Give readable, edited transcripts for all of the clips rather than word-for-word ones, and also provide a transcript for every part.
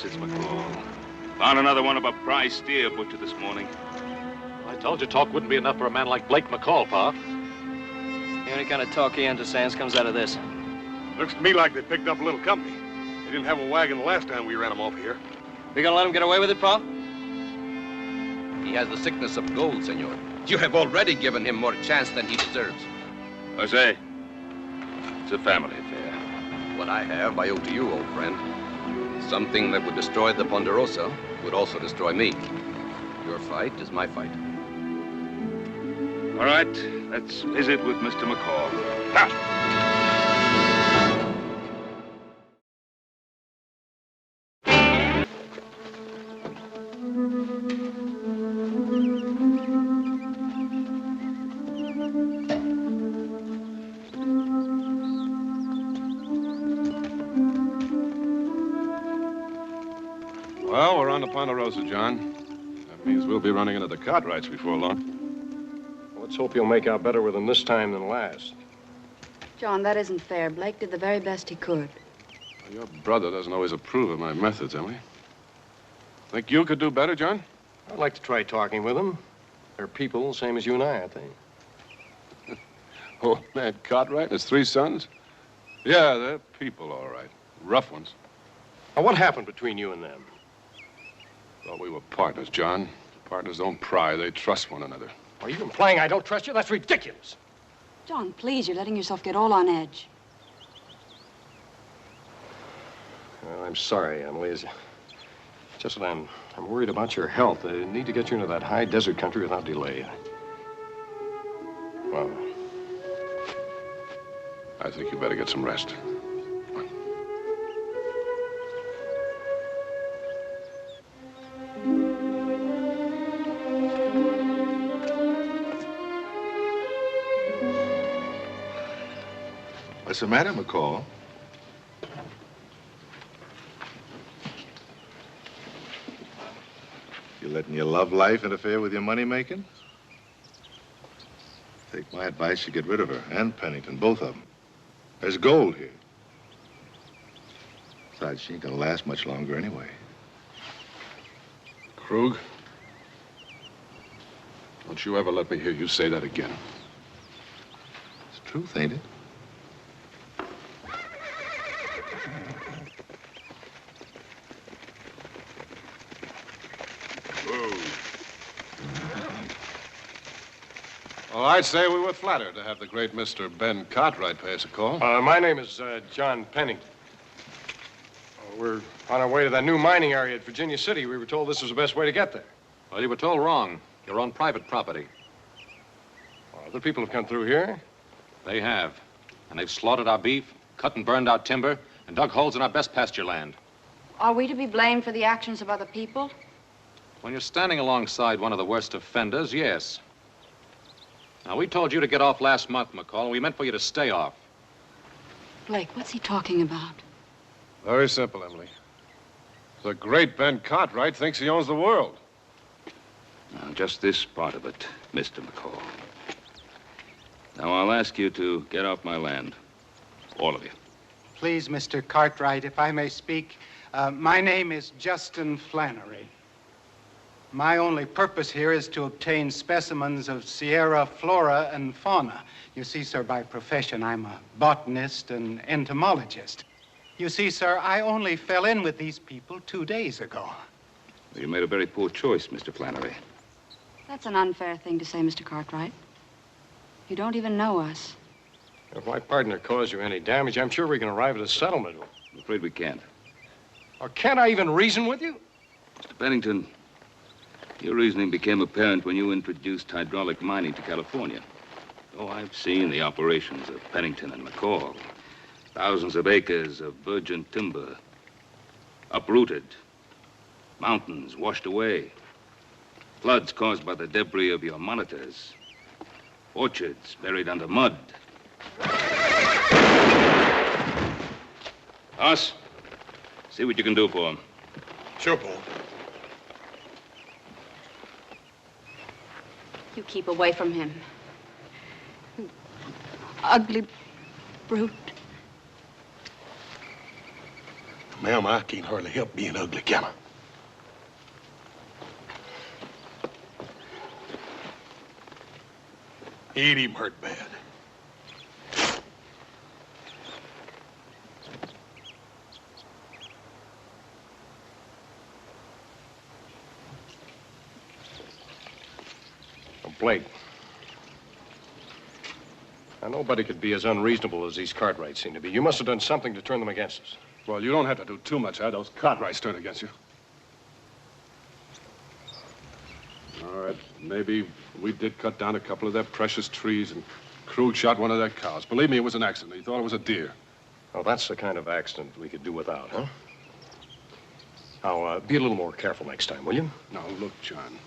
Mrs. McCall. Found another one of a prize steer butcher this morning. I told you talk wouldn't be enough for a man like Blake McCall, Pa. The only kind of talk he understands comes out of this. Looks to me like they picked up a little company. They didn't have a wagon the last time we ran them off here. We gonna let him get away with it, Pa? He has the sickness of gold, senor. You have already given him more chance than he deserves. Jose, it's a family affair. What I have, I owe to you, old friend. Something that would destroy the Ponderosa would also destroy me. Your fight is my fight. All right, let's visit with Mr. McCall. Ha! Well, we're on to Ponderosa, John. That means we'll be running into the Cartwrights before long. Let's hope you'll make out better with them this time than last. John, that isn't fair. Blake did the very best he could. Well, your brother doesn't always approve of my methods, Emily. Think you could do better, John? I'd like to try talking with them. They're people, same as you and I think. Oh, man, Cartwright and his 3 sons? Yeah, they're people, all right. Rough ones. Now, what happened between you and them? Thought we were partners, John. Partners don't pry. They trust one another. Are you implying I don't trust you? That's ridiculous. John, please, you're letting yourself get all on edge. Well, I'm sorry, Emily. It's just that I'm worried about your health. I need to get you into that high desert country without delay. Well, I think you better get some rest. What's the matter, McCall? You letting your love life interfere with your money making? Take my advice, you get rid of her and Pennington, both of them. There's gold here. Besides, she ain't gonna last much longer anyway. Krug, don't you ever let me hear you say that again. It's the truth, ain't it? Well, I'd say we were flattered to have the great Mr. Ben Cartwright pay us a call. my name is John Pennington. We're on our way to that new mining area at Virginia City. We were told this was the best way to get there. Well, you were told wrong. You're on private property. Other people have come through here. They have. And they've slaughtered our beef, cut and burned our timber, and dug holes in our best pasture land. Are we to be blamed for the actions of other people? When you're standing alongside one of the worst offenders, yes. Now, we told you to get off last month, McCall, and we meant for you to stay off. Blake, what's he talking about? Very simple, Emily. The great Ben Cartwright thinks he owns the world. Now, just this part of it, Mr. McCall. Now, I'll ask you to get off my land. All of you. Please, Mr. Cartwright, if I may speak. My name is Justin Flannery. My only purpose here is to obtain specimens of Sierra flora and fauna. You see, sir, by profession, I'm a botanist and entomologist. You see, sir, I only fell in with these people 2 days ago. You made a very poor choice, Mr. Flannery. That's an unfair thing to say, Mr. Cartwright. You don't even know us. If my partner caused you any damage, I'm sure we can arrive at a settlement. I'm afraid we can't. Or can't I even reason with you? Mr. Pennington, your reasoning became apparent when you introduced hydraulic mining to California. Oh, I've seen the operations of Pennington and McCall. Thousands of acres of virgin timber, uprooted. Mountains washed away. Floods caused by the debris of your monitors. Orchards buried under mud. Us, see what you can do for him. Sure, Paul. You keep away from him. You ugly brute. Ma'am, I can't hardly help being ugly, can I? Ain't even hurt bad. Blake. Now, nobody could be as unreasonable as these Cartwrights seem to be. You must have done something to turn them against us. Well, you don't have to do too much, had those Cartwrights turn against you. All right, maybe we did cut down a couple of their precious trees and Krug shot one of their cows. Believe me, it was an accident. He thought it was a deer. Oh, that's the kind of accident we could do without, huh? Now, be a little more careful next time, will you? Now, look, John.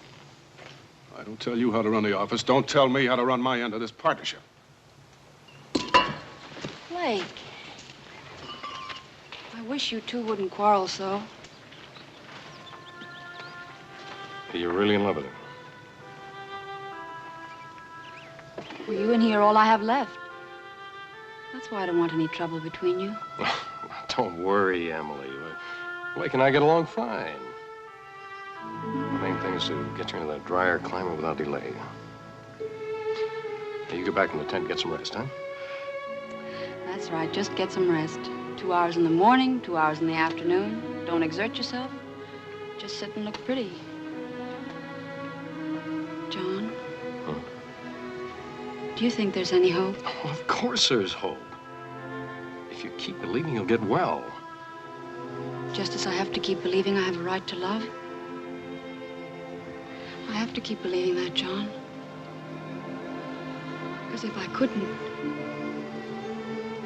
I don't tell you how to run the office. Don't tell me how to run my end of this partnership. Blake. I wish you two wouldn't quarrel so. You're really in love with him. Well, you and he are all I have left. That's why I don't want any trouble between you. Don't worry, Emily. Blake and I get along fine. The main thing is to get you into that drier climate without delay. Hey, you go back in the tent and get some rest, huh? That's right. Just get some rest. 2 hours in the morning, 2 hours in the afternoon. Don't exert yourself. Just sit and look pretty. John? Huh? Do you think there's any hope? Oh, of course there's hope. If you keep believing, you'll get well. Just as I have to keep believing I have a right to love? I have to keep believing that, John. Because if I couldn't,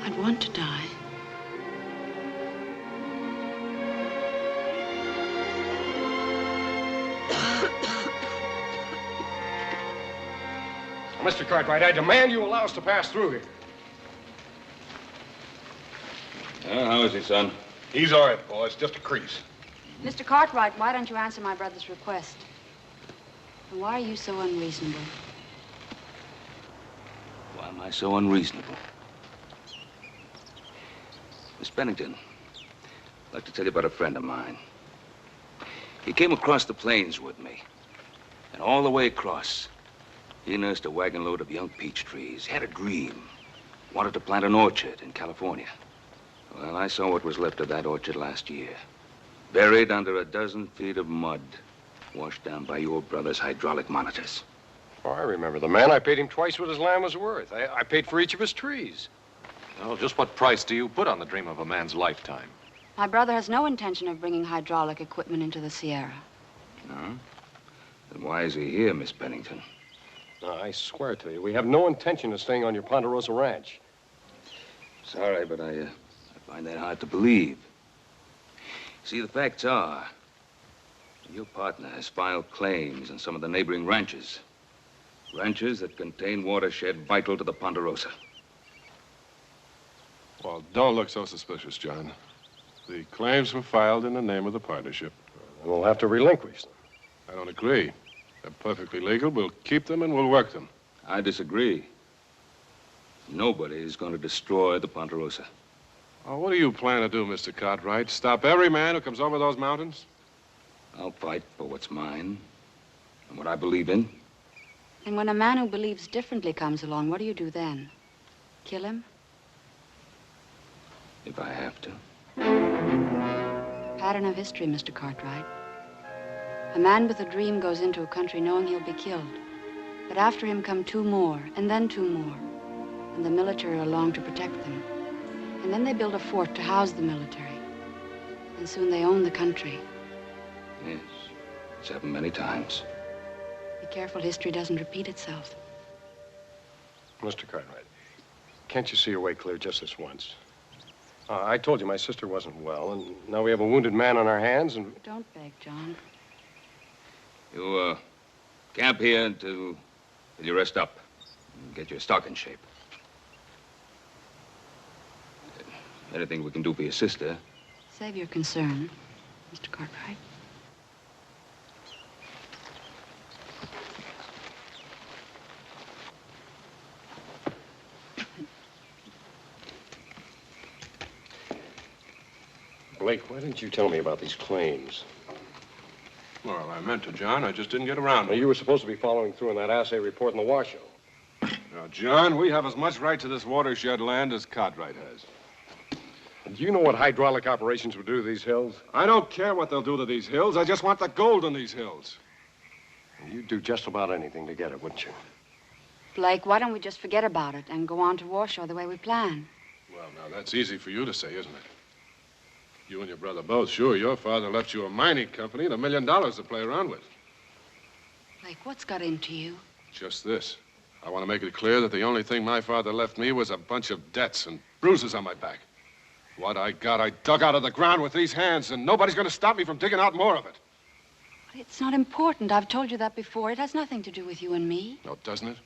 I'd want to die. Mr. Cartwright, I demand you allow us to pass through here. How is he, son? He's all right, boys. Just a crease. Mr. Cartwright, why don't you answer my brother's request? And why are you so unreasonable? Why am I so unreasonable? Miss Pennington, I'd like to tell you about a friend of mine. He came across the plains with me. And all the way across, he nursed a wagon load of young peach trees, had a dream, wanted to plant an orchard in California. Well, I saw what was left of that orchard last year, buried under a dozen feet of mud, washed down by your brother's hydraulic monitors. Oh, I remember the man. I paid him twice what his land was worth. I paid for each of his trees. Well, just what price do you put on the dream of a man's lifetime? My brother has no intention of bringing hydraulic equipment into the Sierra. No? Then why is he here, Miss Pennington? No, I swear to you, we have no intention of staying on your Ponderosa ranch. Sorry, but I find that hard to believe. See, the facts are, your partner has filed claims on some of the neighboring ranches. Ranches that contain watershed vital to the Ponderosa. Well, don't look so suspicious, John. The claims were filed in the name of the partnership. We'll have to relinquish them. I don't agree. They're perfectly legal. We'll keep them and we'll work them. I disagree. Nobody is going to destroy the Ponderosa. Oh, what do you plan to do, Mr. Cartwright? Stop every man who comes over those mountains? I'll fight for what's mine and what I believe in. And when a man who believes differently comes along, what do you do then? Kill him? If I have to. Pattern of history, Mr. Cartwright. A man with a dream goes into a country knowing he'll be killed. But after him come two more, and then two more. And the military are along to protect them. And then they build a fort to house the military. And soon they own the country. Yes, it's happened many times. Be careful history doesn't repeat itself. Mr. Cartwright, can't you see your way clear just this once? I told you my sister wasn't well, and now we have a wounded man on our hands, and... Don't beg, John. You, camp here until you rest up and get your stock in shape. Anything we can do for your sister. Save your concern, Mr. Cartwright. Blake, why didn't you tell me about these claims? Well, I meant to, John. I just didn't get around to Well, it. you were supposed to be following through on that assay report in the Washoe. Now, John, we have as much right to this watershed land as Cartwright has. And do you know what hydraulic operations would do to these hills? I don't care what they'll do to these hills. I just want the gold in these hills. You'd do just about anything to get it, wouldn't you? Blake, why don't we just forget about it and go on to Washoe the way we planned? Well, now, that's easy for you to say, isn't it? You and your brother both. Sure, your father left you a mining company and $1 million to play around with. Blake, what's got into you? Just this. I want to make it clear that the only thing my father left me was a bunch of debts and bruises on my back. What I got, I dug out of the ground with these hands, and nobody's going to stop me from digging out more of it. But it's not important. I've told you that before. It has nothing to do with you and me. No, doesn't it?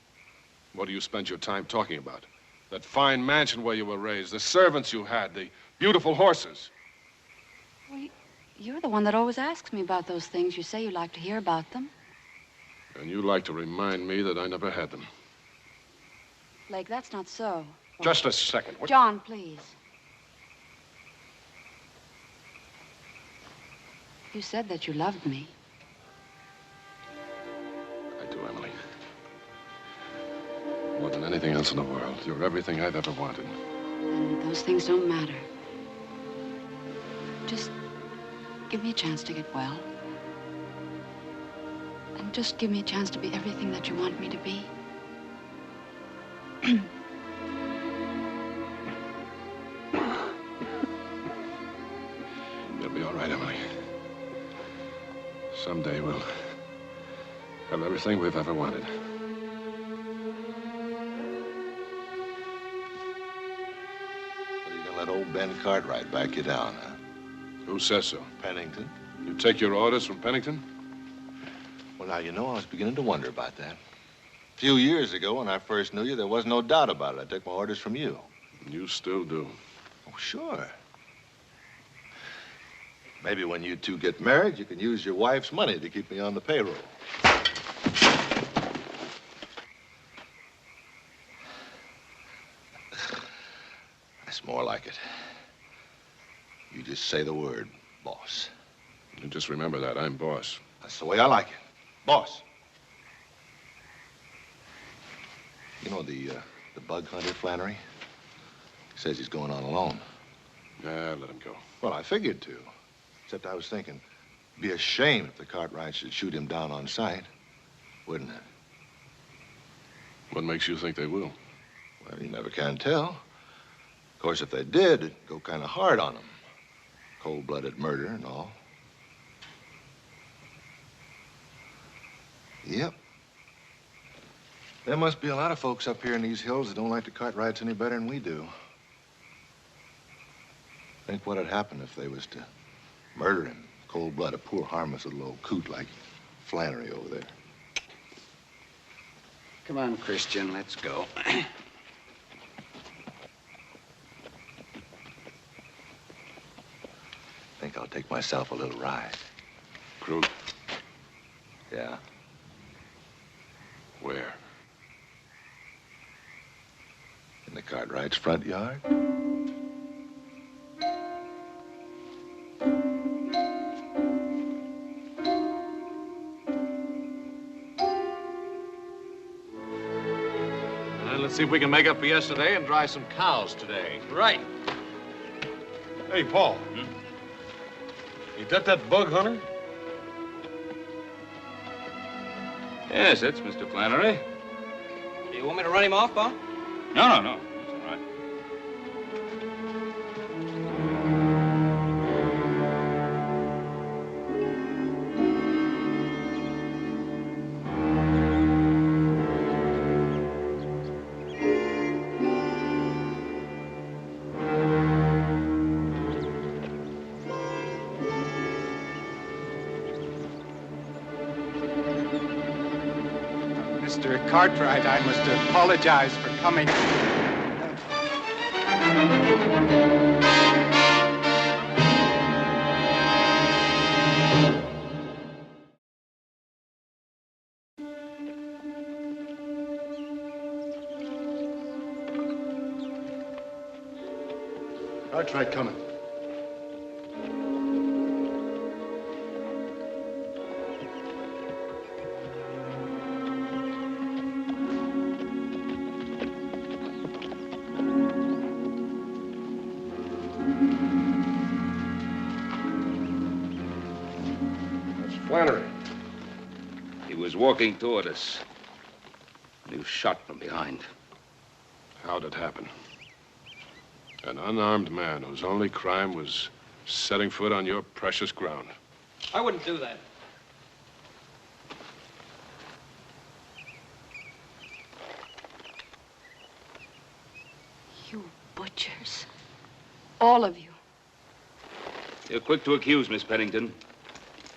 What do you spend your time talking about? That fine mansion where you were raised, the servants you had, the beautiful horses. Well, you're the one that always asks me about those things. You say you like to hear about them. And you like to remind me that I never had them. Blake, that's not so. Just a second. What? John, please. You said that you loved me. I do, Emily. More than anything else in the world. You're everything I've ever wanted. And those things don't matter. Just give me a chance to get well. And just give me a chance to be everything that you want me to be. You'll be all right, Emily. Someday we'll have everything we've ever wanted. So you're gonna let old Ben Cartwright back you down, huh? Who says so? Pennington? You take your orders from Pennington? Well, now, you know, I was beginning to wonder about that. A few years ago, when I first knew you, there was no doubt about it. I took my orders from you. You still do. Oh, sure. Maybe when you two get married, you can use your wife's money to keep me on the payroll. That's more like it. You just say the word, boss. And just remember that. I'm boss. That's the way I like it. Boss. You know the bug hunter, Flannery? He says he's going on alone. Yeah, let him go. Well, I figured to. Except I was thinking, it'd be a shame if the Cartwrights should shoot him down on sight, wouldn't it? What makes you think they will? Well, you never can tell. Of course, if they did, it'd go kind of hard on them. Cold-blooded murder and all. Yep. There must be a lot of folks up here in these hills that don't like the Cartwrights any better than we do. Think what'd happen if they was to murder him. Cold-blooded, a poor, harmless little old coot like Flannery over there. Come on, Christian, let's go. Think I'll take myself a little ride. Krug? Yeah. Where? In the Cartwrights' front yard. Let's see if we can make up for yesterday and dry some cows today. Right. Hey, Paul. You got that bug hunter? Yes, that's Mr. Flannery. You want me to run him off, Bob? No. That's all right. Mr. Cartwright, I must apologize for coming. Cartwright coming. Flannery. He was walking toward us. And he was shot from behind. How'd it happen? An unarmed man whose only crime was setting foot on your precious ground. I wouldn't do that. You butchers. All of you. You're quick to accuse, Miss Pennington.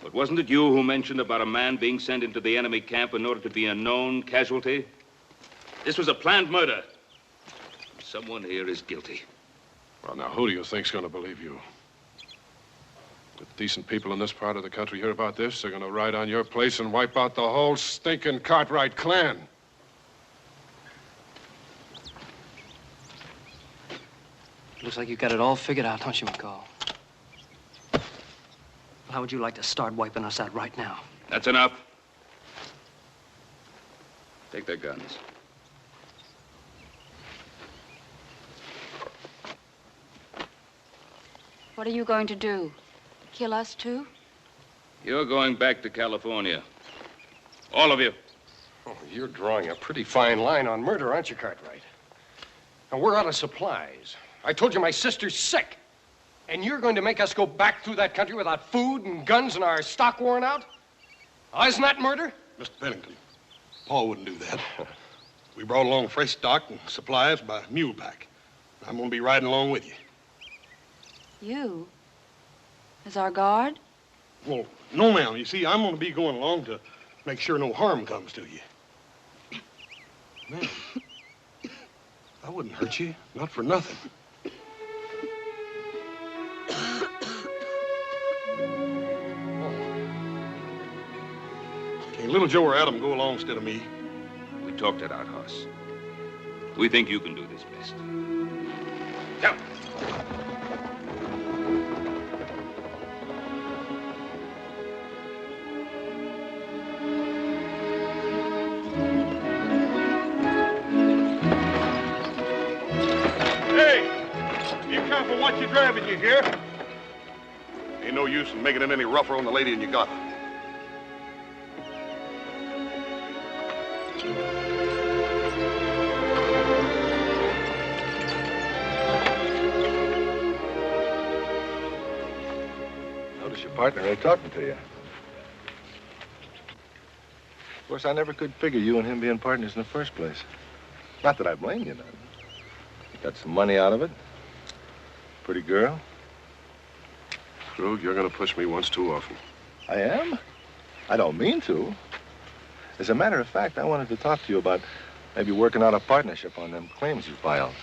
But wasn't it you who mentioned about a man being sent into the enemy camp in order to be a known casualty? This was a planned murder. Someone here is guilty. Well, now, who do you think's going to believe you? If decent people in this part of the country hear about this, they're going to ride on your place and wipe out the whole stinking Cartwright clan. Looks like you got it all figured out, don't you, McCall? How would you like to start wiping us out right now? That's enough. Take their guns. What are you going to do? Kill us too? You're going back to California. All of you. Oh, you're drawing a pretty fine line on murder, aren't you, Cartwright? Now, we're out of supplies. I told you my sister's sick. And you're going to make us go back through that country without food and guns and our stock worn out? Oh, isn't that murder? Mr. Pennington, Paul wouldn't do that. We brought along fresh stock and supplies by mule pack. I'm going to be riding along with you. You? As our guard? Well, no, ma'am. You see, I'm going to be going along to make sure no harm comes to you. Ma'am, I wouldn't hurt you. Not for nothing. Can Little Joe or Adam go along instead of me? We talked it out, Hoss. We think you can do this best. Come. Careful what you're driving, you hear? Ain't no use in making it any rougher on the lady than you got. Notice your partner ain't talking to you. Of course, I never could figure you and him being partners in the first place. Not that I blame you none. You got some money out of it. Pretty girl. Krug, you're going to push me once too often. I am? I don't mean to. As a matter of fact, I wanted to talk to you about maybe working out a partnership on them claims you filed.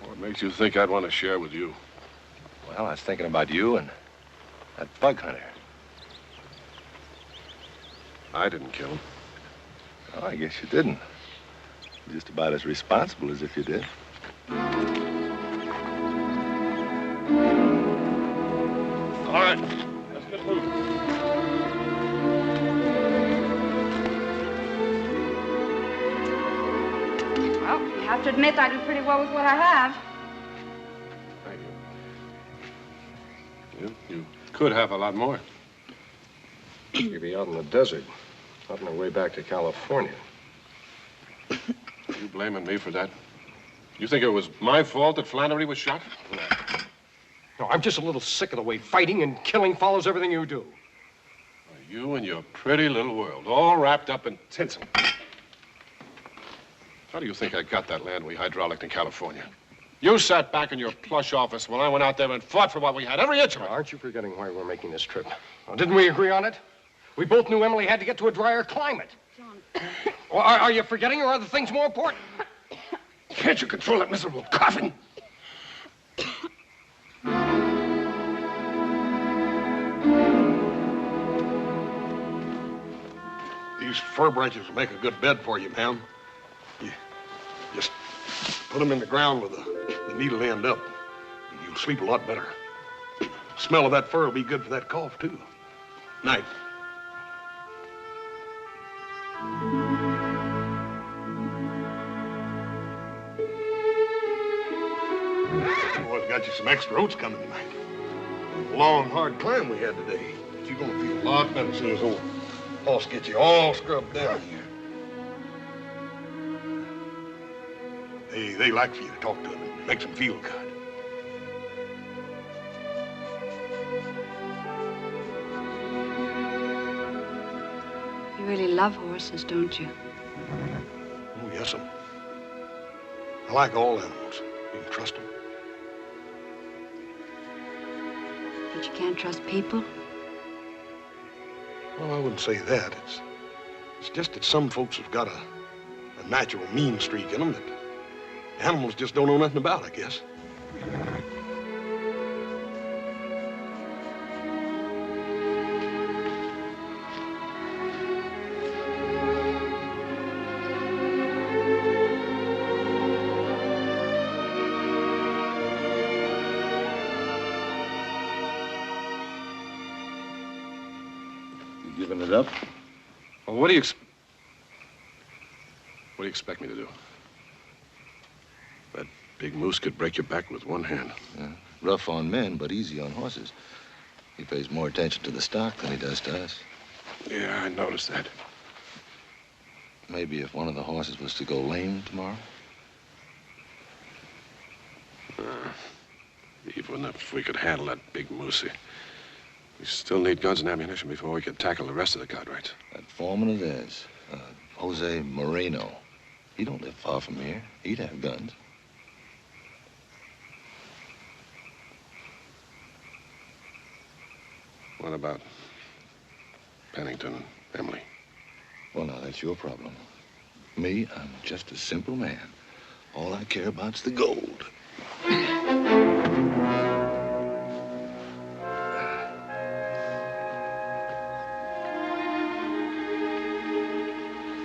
What makes you think I'd want to share with you? Well, I was thinking about you and that bug hunter. I didn't kill him. Oh, I guess you didn't. You're just about as responsible as if you did. All right, let's get moving. Well, you have to admit I do pretty well with what I have. Thank you. You could have a lot more. You'd be out in the desert, on our way back to California. Are you blaming me for that? You think it was my fault that Flannery was shot? No, I'm just a little sick of the way fighting and killing follows everything you do. You and your pretty little world, all wrapped up in tinsel. How do you think I got that land we hydrauliced in California? You sat back in your plush office while I went out there and fought for what we had, every inch of it. Aren't you forgetting why we're making this trip? Well, didn't we agree on it? We both knew Emily had to get to a drier climate. John. Well, are you forgetting, or are the things more important? Can't you control that miserable coughing? These fir branches will make a good bed for you, ma'am. You just put them in the ground with the needle end up. You'll sleep a lot better. The smell of that fir will be good for that cough, too. Night. Boys got you some extra oats coming tonight. Long, hard climb we had today. you're gonna feel a lot better as soon as old Hoss gets you all scrubbed down here. They like for you to talk to them. It makes them feel good. You really love horses, don't you? Oh, yes'm. I like all animals. You can trust them. But you can't trust people? Well, I wouldn't say that. It's just that some folks have got a natural mean streak in them that animals just don't know nothing about, I guess. Giving it up? Well, what do you expect me to do? That big moose could break your back with one hand. Yeah. Rough on men, but easy on horses. He pays more attention to the stock than he does to us. Yeah, I noticed that. Maybe if one of the horses was to go lame tomorrow? Even if we could handle that big moose, we still need guns and ammunition before we can tackle the rest of the Cartwrights. That foreman of theirs, Jose Moreno, he don't live far from here. He'd have guns. What about Pennington and Emily? Well, now, that's your problem. Me, I'm just a simple man. All I care about's the gold.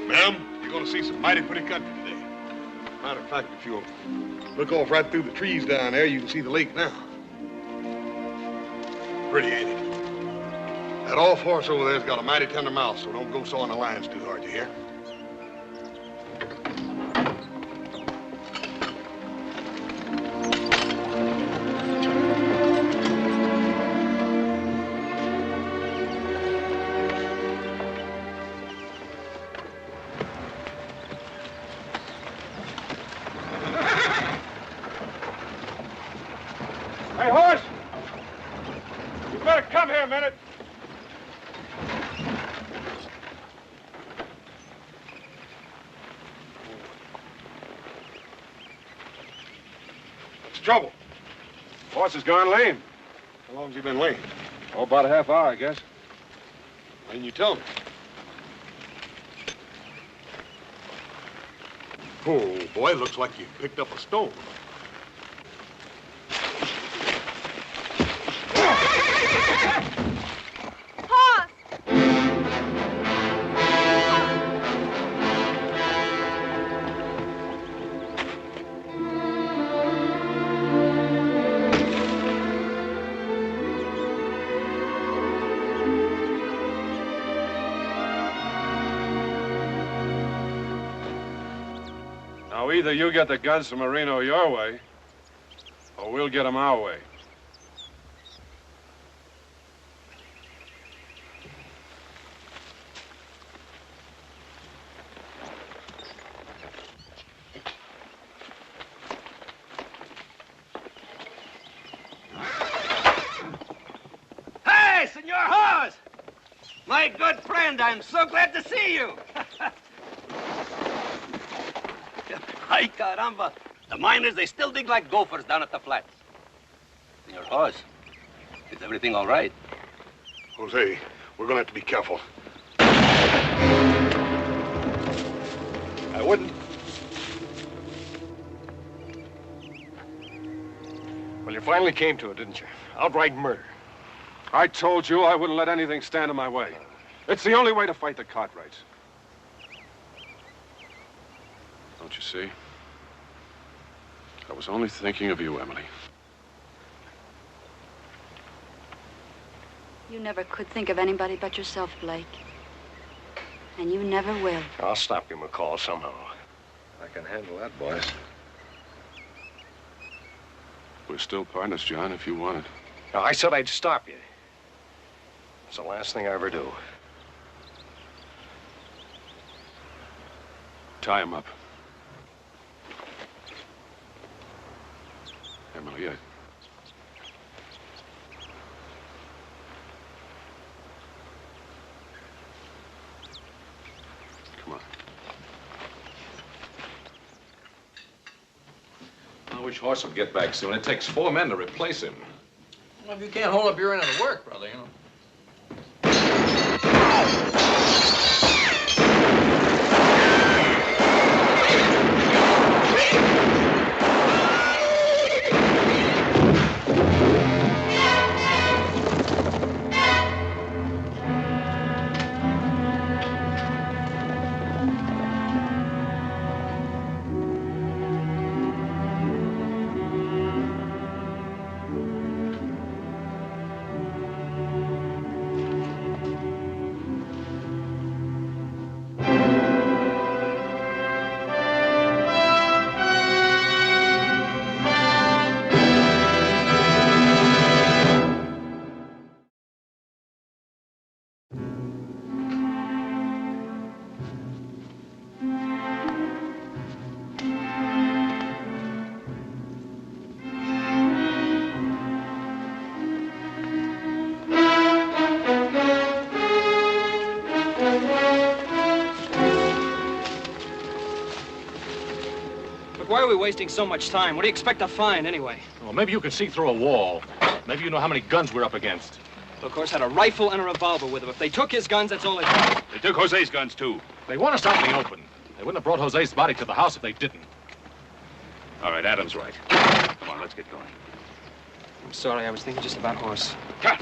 Ma'am, you're gonna see some mighty pretty country today. Matter of fact, if you'll look off right through the trees down there, you can see the lake now. Pretty, ain't it? That off horse over there's got a mighty tender mouth, so don't go sawing the lines too hard, you hear? Hey, horse! You better come here a minute. What's the trouble? Horse has gone lame. How long's he been lame? Oh, about a half hour, I guess. Why didn't you tell me? Oh, boy, looks like you picked up a stone. Now, either you get the guns from Marino your way, or we'll get them our way. Hey, Senor Hawes! My good friend, I'm so glad to see you. Ay, caramba. The miners, they still dig like gophers down at the flats. Senor Hawes, is everything all right? Jose, we're gonna have to be careful. I wouldn't. Well, you finally came to it, didn't you? Outright murder. I told you I wouldn't let anything stand in my way. It's the only way to fight the Cartwrights. Don't you see? I was only thinking of you, Emily. You never could think of anybody but yourself, Blake. And you never will. I'll stop you, McCall, somehow. I can handle that, boys. We're still partners, John, if you want it. Now, I said I'd stop you. It's the last thing I ever do. Tie him up. Emily, come on. I wish Horse would get back soon. It takes 4 men to replace him. Well, if you can't hold up your end of the work, brother, you know. Why are we wasting so much time? What do you expect to find, anyway? Well, maybe you can see through a wall. Maybe you know how many guns we're up against. Well, of course, had a rifle and a revolver with him. If they took his guns, that's all they took. They took Jose's guns, too. They want us out in the open. They wouldn't have brought Jose's body to the house if they didn't. All right, Adam's right. Come on, let's get going. I'm sorry, I was thinking just about Horse. Cut!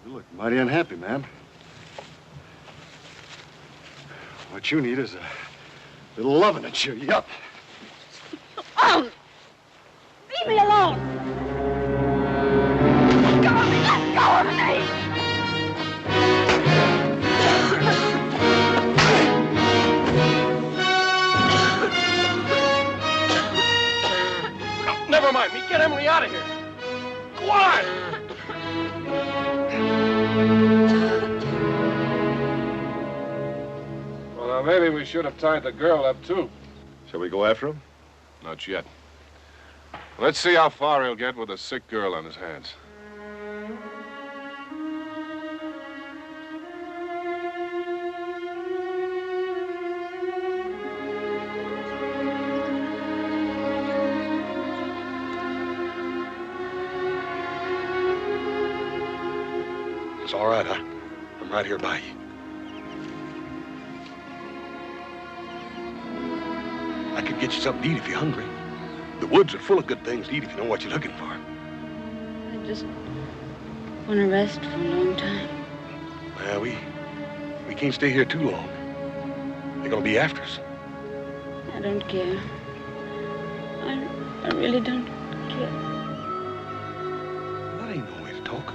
You look mighty unhappy, man. What you need is a little loving to cheer you up. Leave me alone! Let go of me! Let go of me! Never mind me. Get Emily out of here. Go on! Well, now, maybe we should have tied the girl up, too. Shall we go after him? Not yet. Let's see how far he'll get with a sick girl on his hands. It's all right. I'm right here by you. I could get you something to eat if you're hungry. The woods are full of good things to eat if you know what you're looking for. I just want to rest for a long time. Well, we can't stay here too long. They're gonna be after us. I don't care. I really don't care. That ain't no way to talk.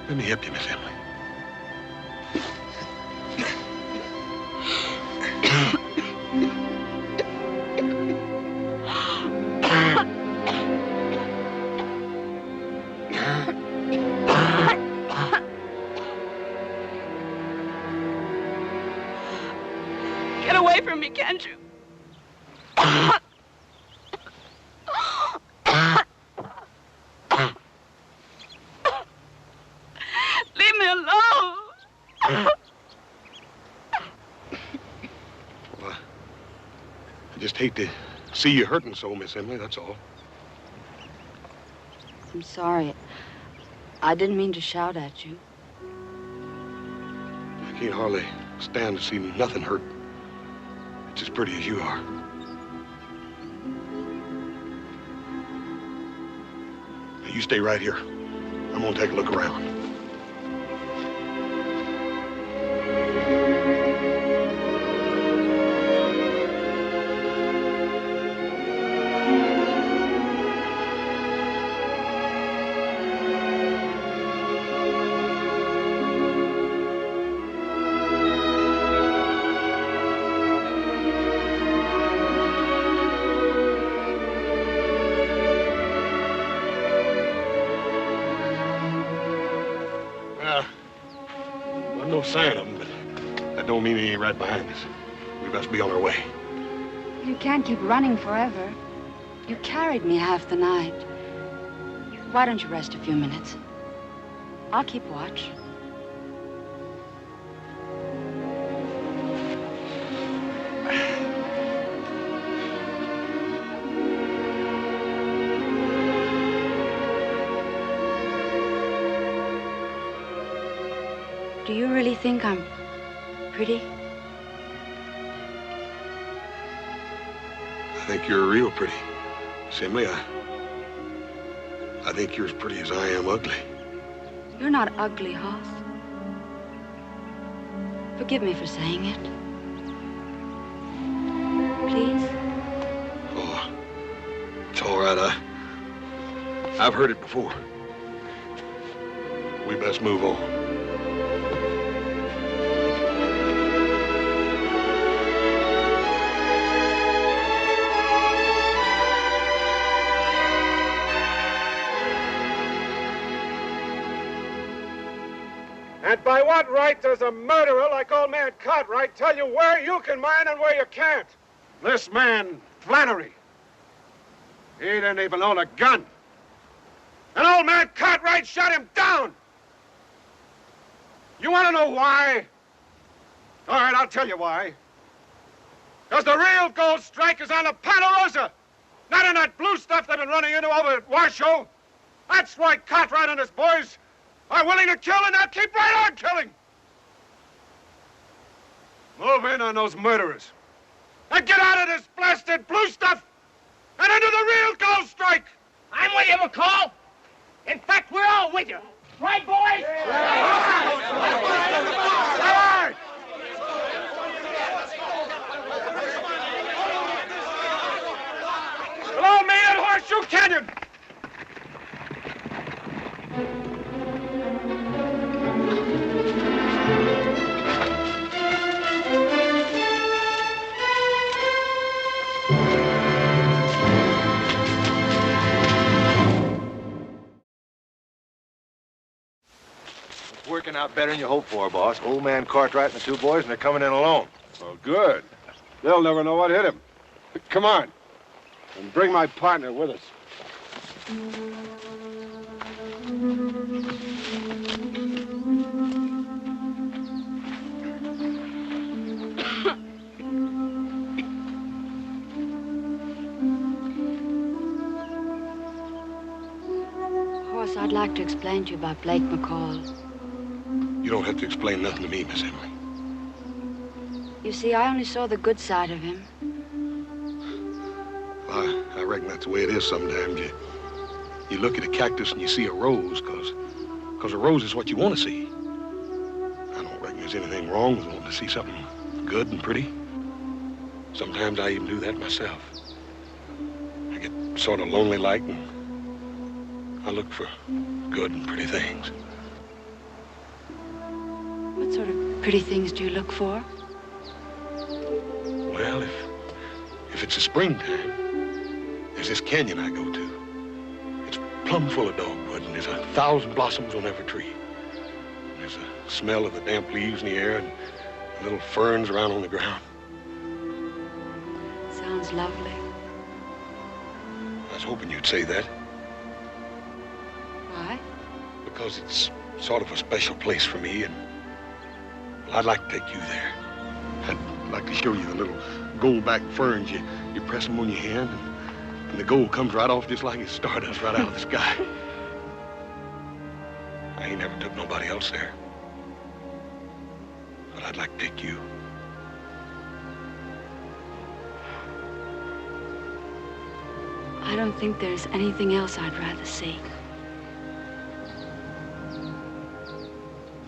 Let me help you, Miss Emily. Get away from me, can't you? Leave me alone. Well, I just hate to see you hurting so, Miss Emily, that's all. I'm sorry. I didn't mean to shout at you. I can't hardly stand to see nothing hurt. It's as pretty as you are. Now, you stay right here. I'm gonna take a look around. sign of him, but that don't mean he ain't right behind us. We best be on our way. You can't keep running forever. You carried me half the night. Why don't you rest a few minutes? I'll keep watch. Do you really think I'm pretty? I think you're real pretty. Simley, I think you're as pretty as I am ugly. You're not ugly, Hoss. Forgive me for saying it. Please? Oh, it's all right. I've heard it before. We best move on. And by what right does a murderer like old man Cartwright tell you where you can mine and where you can't? This man, Flannery, he didn't even own a gun. And old man Cartwright shot him down. You want to know why? All right, I'll tell you why. Because the real gold strike is on the Ponderosa, not in that blue stuff they've been running into over at Washoe. That's why Cartwright and his boys are willing to kill, and they'll keep right on killing. Move in on those murderers. And get out of this blasted blue stuff and into the real gold strike. I'm with you, McCall. In fact, we're all with you. Right, boys? Right. Below me at Horseshoe Canyon. Working out better than you hoped for, boss. Old man Cartwright and the two boys, and they're coming in alone. Oh, good. They'll never know what hit him. Come on. And bring my partner with us. Hoss, I'd like to explain to you about Blake McCall. You don't have to explain nothing to me, Miss Emily. You see, I only saw the good side of him. I reckon that's the way it is sometimes. You look at a cactus and you see a rose, because a rose is what you want to see. I don't reckon there's anything wrong with wanting to see something good and pretty. Sometimes I even do that myself. I get sort of lonely-like, and I look for good and pretty things. What sort of pretty things do you look for? Well, if it's a springtime, there's this canyon I go to. It's plumb full of dogwood, and there's 1,000 blossoms on every tree. And there's a smell of the damp leaves in the air and little ferns around on the ground. Sounds lovely. I was hoping you'd say that. Why? Because it's sort of a special place for me, and well, I'd like to take you there. I'd like to show you the little gold-backed ferns. You press them on your hand, and the gold comes right off just like it's stardust right out of the sky. I ain't never took nobody else there. But I'd like to take you. I don't think there's anything else I'd rather see.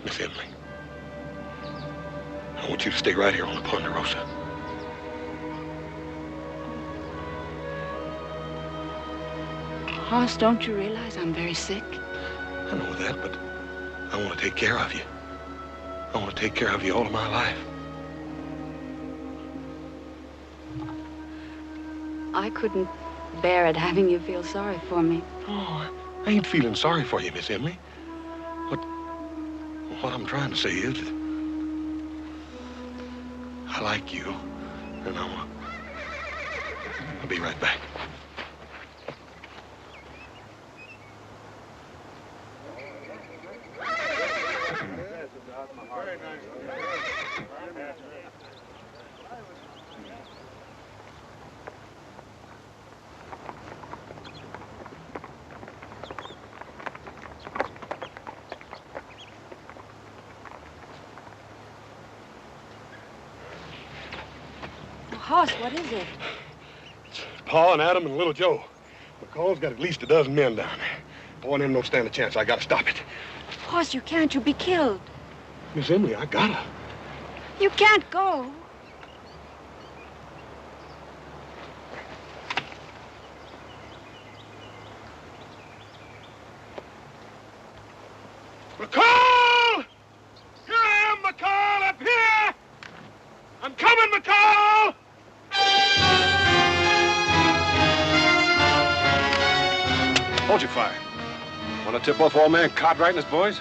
Miss Emily, I want you to stay right here on the Ponderosa. Hoss, don't you realize I'm very sick? I know that, but I want to take care of you. I want to take care of you all of my life. I couldn't bear it having you feel sorry for me. Oh, I ain't feeling sorry for you, Miss Emily. What I'm trying to say is that I like you, and I'll be right back. Hoss, what is it? Pa and Adam and little Joe. McCall's got at least a dozen men down there. Boy and him don't stand a chance. I gotta stop it. Hoss, you can't. You'll be killed. Miss Emily, I gotta. You can't go. McCall! Here I am, McCall, up here! I'm coming, McCall! Hold your fire. Want to tip off old man Cartwright and his boys?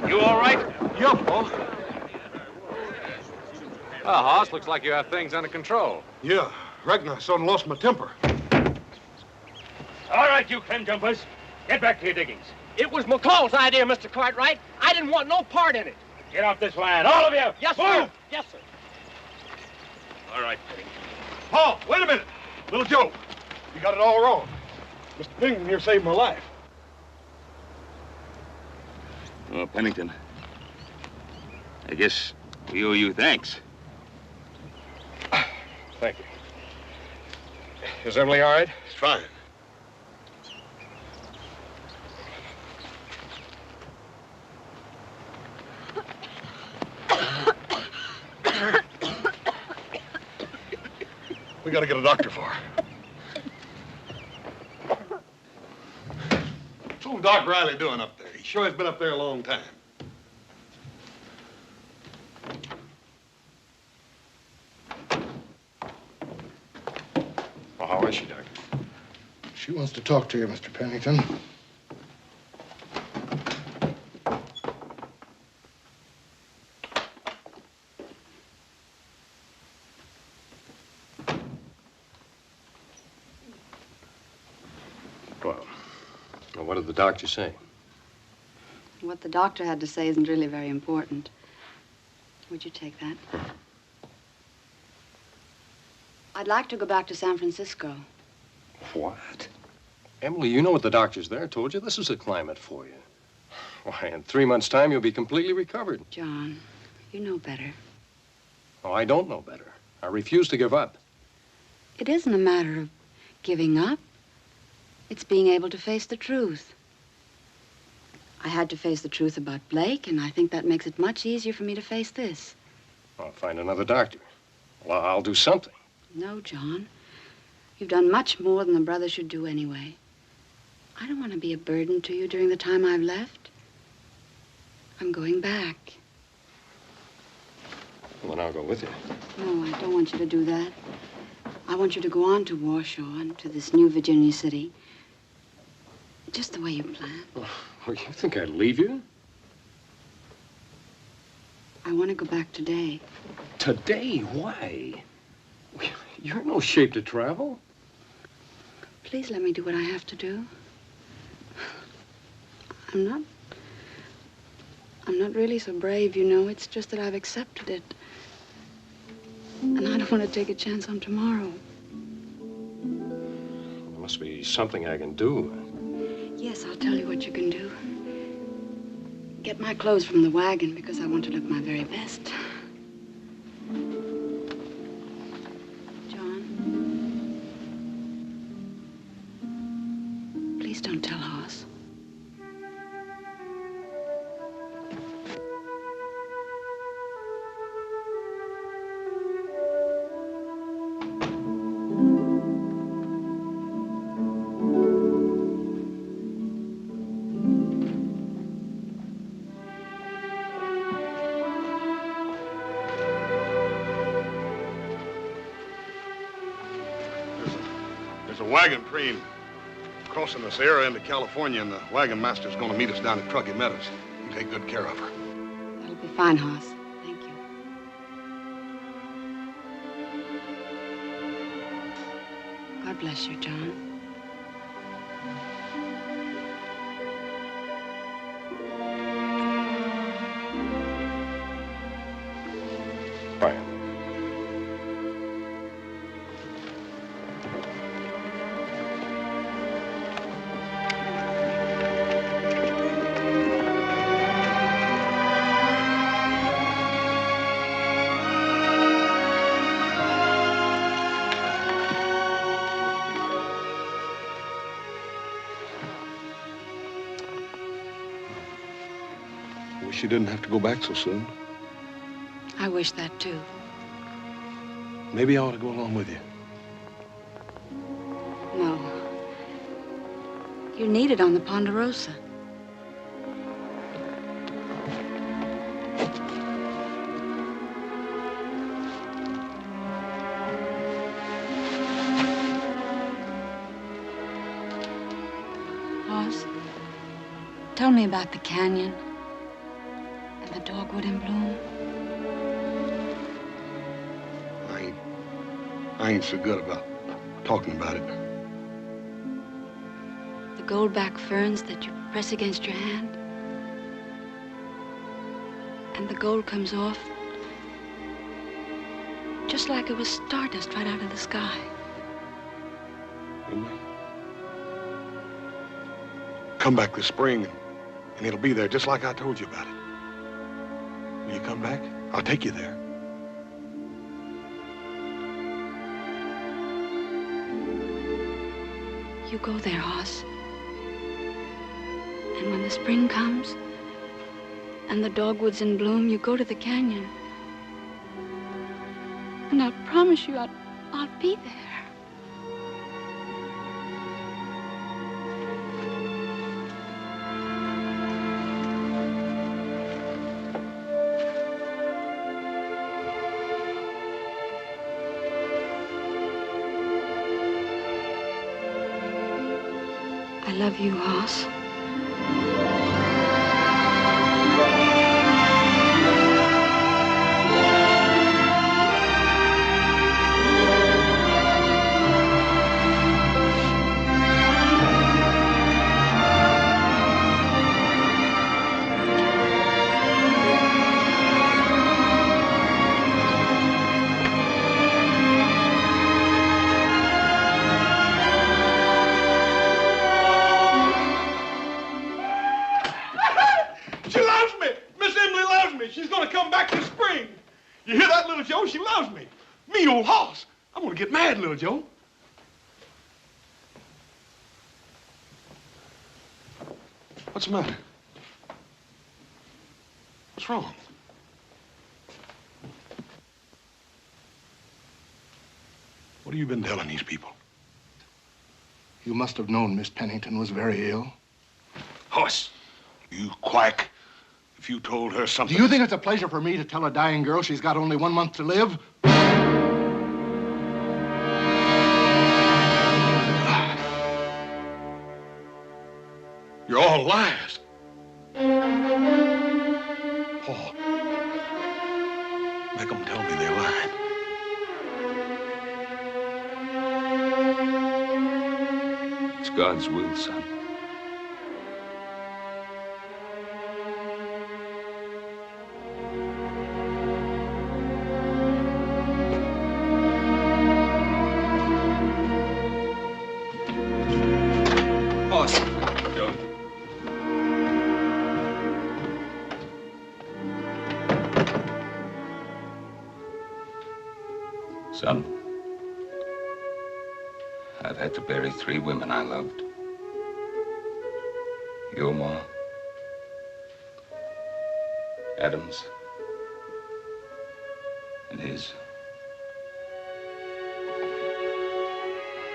You all right? Yeah, Pa. Well, Hoss, looks like you have things under control. Yeah, reckon I sort of lost my temper. All right, you clam jumpers. Get back to your diggings. It was McCall's idea, Mr. Cartwright. I didn't want no part in it. Get off this land, all of you. Yes, Move. sir. Yes, sir. All right. Pa, wait a minute. Little Joe, you got it all wrong. Mr. Pennington here saved my life. Oh, Pennington, I guess we owe you thanks. Thank you. Is Emily all right? It's fine. We gotta get a doctor for her. What's old Doc Riley doing up there? He sure has been up there a long time. Well, how is she, Doctor? She wants to talk to you, Mr. Pennington. Well, what did the doctor say? What the doctor had to say isn't really very important. Would you take that? I'd like to go back to San Francisco. What? Emily, you know what the doctors there told you. This is a climate for you. Why, in 3 months' time, you'll be completely recovered. John, you know better. Oh, I don't know better. I refuse to give up. It isn't a matter of giving up. It's being able to face the truth. I had to face the truth about Blake, and I think that makes it much easier for me to face this. I'll find another doctor. Well, I'll do something. No, John. You've done much more than a brother should do anyway. I don't want to be a burden to you during the time I've left. I'm going back. Well, then I'll go with you. No, I don't want you to do that. I want you to go on to Warsaw and to this new Virginia city. Just the way you planned. Well, you think I'd leave you? I want to go back today. Today? Why? You're in no shape to travel. Please let me do what I have to do. I'm not really so brave, you know. It's just that I've accepted it. And I don't want to take a chance on tomorrow. There must be something I can do. Yes, I'll tell you what you can do. Get my clothes from the wagon because I want to look my very best. There's a wagon train crossing the Sierra into California, and the wagon master's going to meet us down at Truckee Meadows. You take good care of her. That'll be fine, Hoss. Thank you. God bless you, John. Bye. Wish you didn't have to go back so soon. I wish that, too. Maybe I ought to go along with you. No. You're needed on the Ponderosa. Hoss, tell me about the canyon and the dogwood in bloom. I ain't so good about talking about it. The goldback ferns that you press against your hand. And the gold comes off just like it was stardust right out of the sky. Come back this spring, and it'll be there just like I told you about it. Will you come back? I'll take you there. You go there, Hoss. And when the spring comes and the dogwood's in bloom, you go to the canyon. And I promise you I'll be there. I love you, Hoss. She's gonna come back this spring. You hear that, little Joe? She loves me. Me, old Hoss. I'm gonna get mad, little Joe. What's the matter? What's wrong? What have you been telling these people? You must have known Miss Pennington was very ill. Hoss, you quack. If you told her something... Do you think it's a pleasure for me to tell a dying girl she's got only 1 month to live? You're all liars. Paul, make them tell me they're lying. It's God's will, son. Son, I've had to bury 3 women I loved. Your ma, Adam's, and his.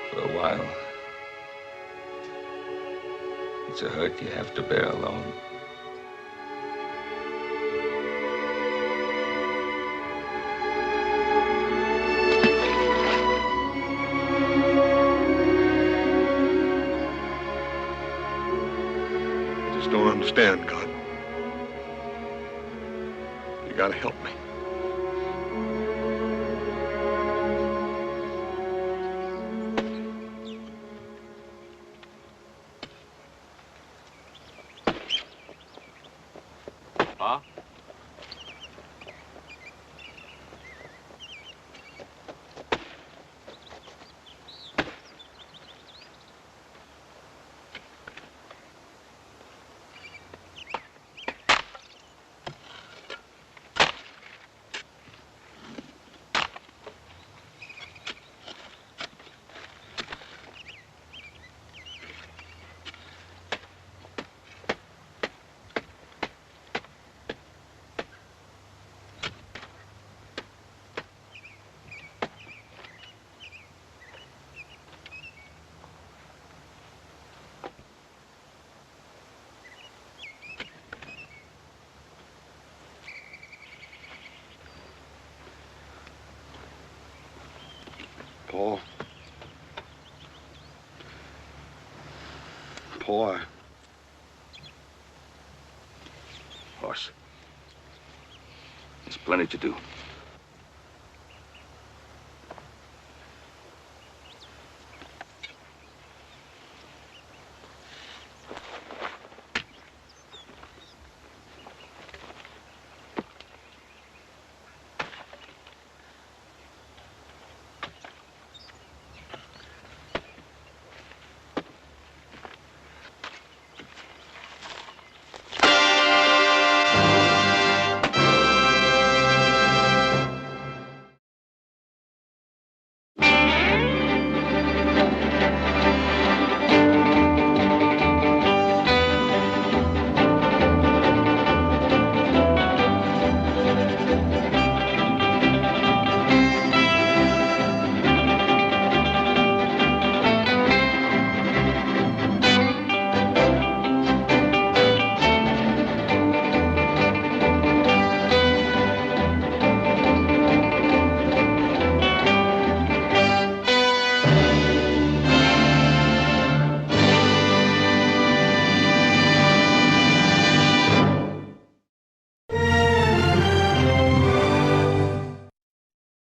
For a while, it's a hurt you have to bear alone. understand, God. You gotta help me. Huh? Paul, Horse. There's plenty to do.